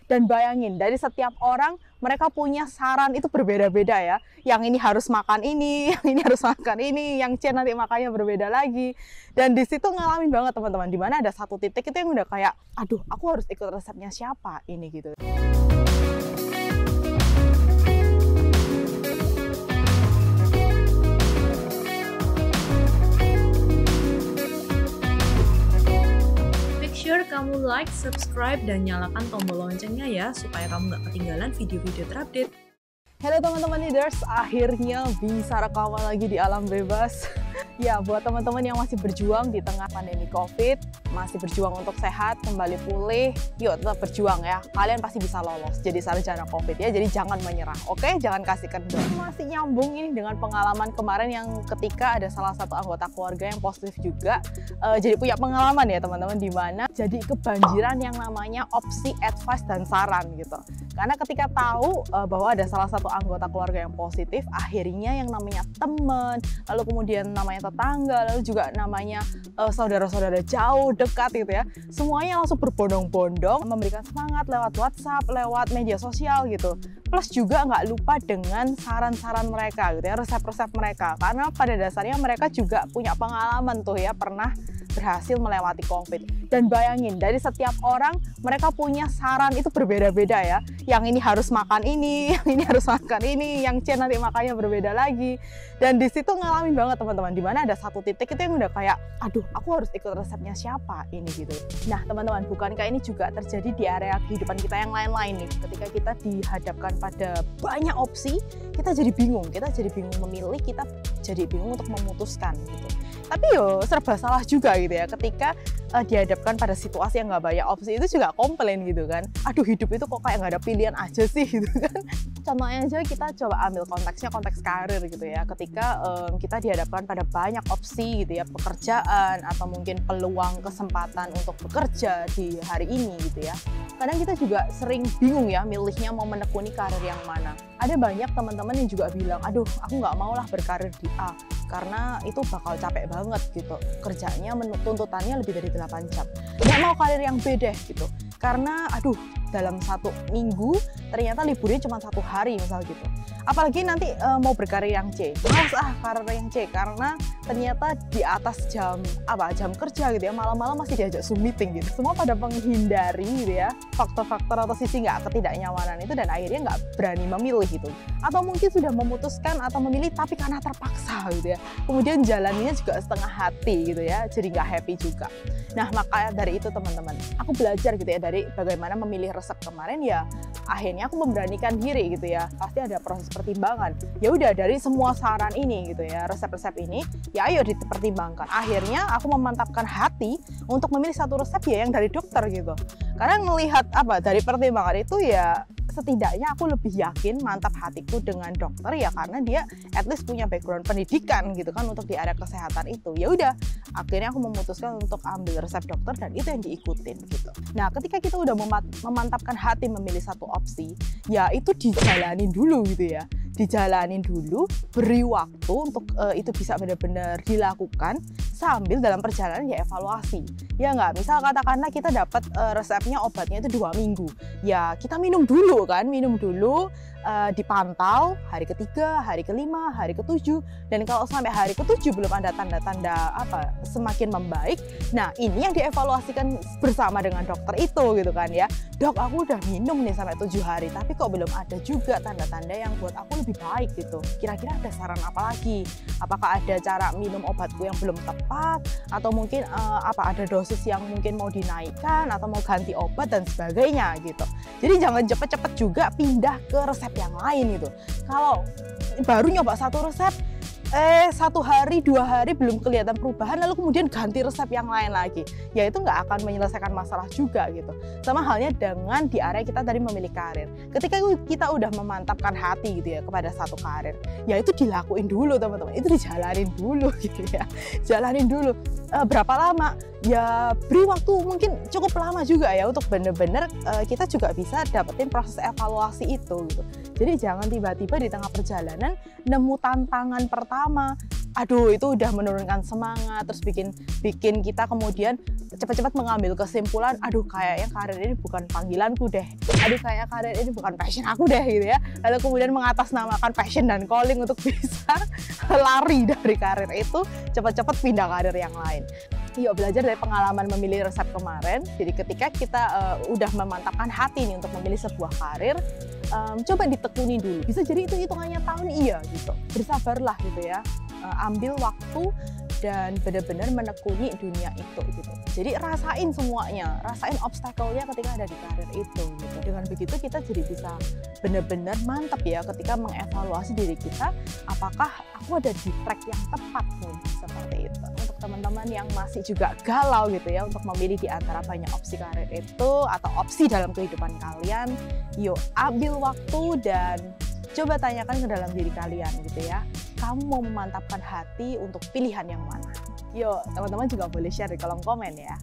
Dan bayangin, dari setiap orang mereka punya saran itu berbeda-beda ya. Yang ini harus makan ini, yang ini harus makan ini, yang C nanti makannya berbeda lagi. Dan di situ ngalamin banget teman-teman, di mana ada satu titik itu yang udah kayak, aduh aku harus ikut resepnya siapa ini gitu. Sure kamu like, subscribe, dan nyalakan tombol loncengnya ya, supaya kamu nggak ketinggalan video-video terupdate. Halo teman-teman leaders, akhirnya bisa rekaman lagi di alam bebas. Ya, buat teman-teman yang masih berjuang di tengah pandemi COVID, masih berjuang untuk sehat, kembali pulih, yuk tetap berjuang ya. Kalian pasti bisa lolos jadi sarjana COVID ya, jadi jangan menyerah, oke? Jangan kasih kendor. Masih nyambung ini dengan pengalaman kemarin yang ketika ada salah satu anggota keluarga yang positif juga. Jadi punya pengalaman ya teman-teman, di mana jadi kebanjiran yang namanya opsi, advice, dan saran gitu. Karena ketika tahu bahwa ada salah satu anggota keluarga yang positif, akhirnya yang namanya teman, lalu kemudian namanya tetangga, lalu juga namanya saudara-saudara jauh, dekat gitu ya, semuanya langsung berbondong-bondong memberikan semangat lewat WhatsApp, lewat media sosial gitu. Plus juga nggak lupa dengan saran-saran mereka gitu ya, resep-resep mereka. Karena pada dasarnya mereka juga punya pengalaman tuh ya, pernah berhasil melewati COVID. Dan bayangin, dari setiap orang mereka punya saran itu berbeda-beda ya. Yang ini harus makan ini, yang ini harus makan ini, yang C nanti makannya berbeda lagi. Dan di situ ngalamin banget teman-teman, di mana ada satu titik itu yang udah kayak, aduh aku harus ikut resepnya siapa ini gitu. Nah teman-teman, bukankah ini juga terjadi di area kehidupan kita yang lain-lain nih? Ketika kita dihadapkan pada banyak opsi, kita jadi bingung memilih, kita jadi bingung untuk memutuskan gitu. Tapi yo serba salah juga gitu ya, ketika dihadapkan pada situasi yang nggak banyak opsi itu juga komplain gitu kan. Aduh hidup itu kok kayak nggak ada pilihan aja sih gitu kan. Contohnya aja kita coba ambil konteksnya, konteks karir gitu ya. Ketika kita dihadapkan pada banyak opsi gitu ya, pekerjaan atau mungkin peluang kesempatan untuk bekerja di hari ini gitu ya. Kadang kita juga sering bingung ya milihnya mau menekuni karir yang mana. Ada banyak teman-teman yang juga bilang, aduh aku nggak mau lah berkarir di A karena itu bakal capek banget gitu. Kerjanya tuntutannya lebih dari 8 jam. Nggak mau karir yang B deh gitu. Karena aduh dalam 1 minggu ternyata liburnya cuma 1 hari misal gitu. Apalagi nanti mau berkarir yang C, males karir yang C karena ternyata di atas jam kerja gitu ya, malam-malam masih diajak Zoom meeting gitu. Semua pada menghindari gitu ya faktor-faktor atau sisi nggak ketidaknyamanan itu, dan akhirnya nggak berani memilih gitu. Atau mungkin sudah memutuskan atau memilih tapi karena terpaksa gitu ya. Kemudian jalannya juga setengah hati gitu ya, jadi nggak happy juga. Nah maka dari itu teman-teman, aku belajar gitu ya dari bagaimana memilih resep kemarin ya. Akhirnya aku memberanikan diri gitu ya. Pasti ada proses pertimbangan. Ya udah dari semua saran ini gitu ya, resep-resep ini, ya ayo dipertimbangkan. Akhirnya aku memantapkan hati untuk memilih satu resep ya yang dari dokter gitu. Karena melihat dari pertimbangan itu ya setidaknya aku lebih yakin, mantap hatiku dengan dokter ya, karena dia at least punya background pendidikan gitu kan untuk di area kesehatan itu. Ya udah, akhirnya aku memutuskan untuk ambil resep dokter dan itu yang diikutin gitu. Nah, ketika kita udah memantapkan hati memilih satu opsi, ya itu dijalanin dulu gitu ya. Dijalanin dulu, beri waktu untuk itu bisa benar-benar dilakukan, sambil dalam perjalanan ya evaluasi. Ya nggak, misal katakanlah kita dapat resepnya obatnya itu 2 minggu. Ya kita minum dulu kan, dipantau hari ketiga, hari kelima, hari ketujuh, dan kalau sampai hari ketujuh belum ada tanda-tanda semakin membaik, nah ini yang dievaluasikan bersama dengan dokter itu gitu kan ya. Dok, aku udah minum nih sampai 7 hari, tapi kok belum ada juga tanda-tanda yang buat aku lebih baik gitu. Kira-kira ada saran apa lagi? Apakah ada cara minum obatku yang belum tepat, atau mungkin ada dosis yang mungkin mau dinaikkan atau mau ganti obat dan sebagainya gitu. Jadi jangan cepet-cepet juga pindah ke resep yang lain gitu. Kalau baru nyoba satu resep, 1 hari 2 hari belum kelihatan perubahan, lalu kemudian ganti resep yang lain lagi, ya itu nggak akan menyelesaikan masalah juga gitu. Sama halnya dengan di area kita tadi memilih karir. Ketika kita udah memantapkan hati gitu ya kepada satu karir, ya itu dilakuin dulu teman-teman, itu dijalanin dulu gitu ya. Jalanin dulu. Berapa lama? Ya beri waktu mungkin cukup lama juga ya untuk bener-bener kita juga bisa dapetin proses evaluasi itu gitu. Jadi jangan tiba-tiba di tengah perjalanan nemu tantangan pertama, aduh itu udah menurunkan semangat, terus bikin kita kemudian cepat-cepat mengambil kesimpulan, aduh kayaknya karir ini bukan panggilanku deh, aduh kayaknya karir ini bukan passion aku deh gitu ya. Lalu kemudian mengatasnamakan passion dan calling untuk bisa lari dari karir itu, cepat-cepat pindah karir yang lain. Yuk belajar dari pengalaman memilih resep kemarin. Jadi ketika kita udah memantapkan hati nih untuk memilih sebuah karir, coba ditekuni dulu. Bisa jadi itu hitungannya tahun, iya gitu. Bersabarlah gitu ya. Ambil waktu dan benar-benar menekuni dunia itu gitu. Jadi rasain semuanya, rasain obstacle-nya ketika ada di karir itu gitu. Dengan begitu kita jadi bisa benar-benar mantap ya ketika mengevaluasi diri kita, apakah aku ada di track yang tepat nih, seperti itu. Untuk teman-teman yang masih juga galau gitu ya untuk memilih di antara banyak opsi karir itu atau opsi dalam kehidupan kalian, yuk ambil waktu dan coba tanyakan ke dalam diri kalian gitu ya. Kamu mau memantapkan hati untuk pilihan yang mana? Yuk, teman-teman juga boleh share di kolom komen ya.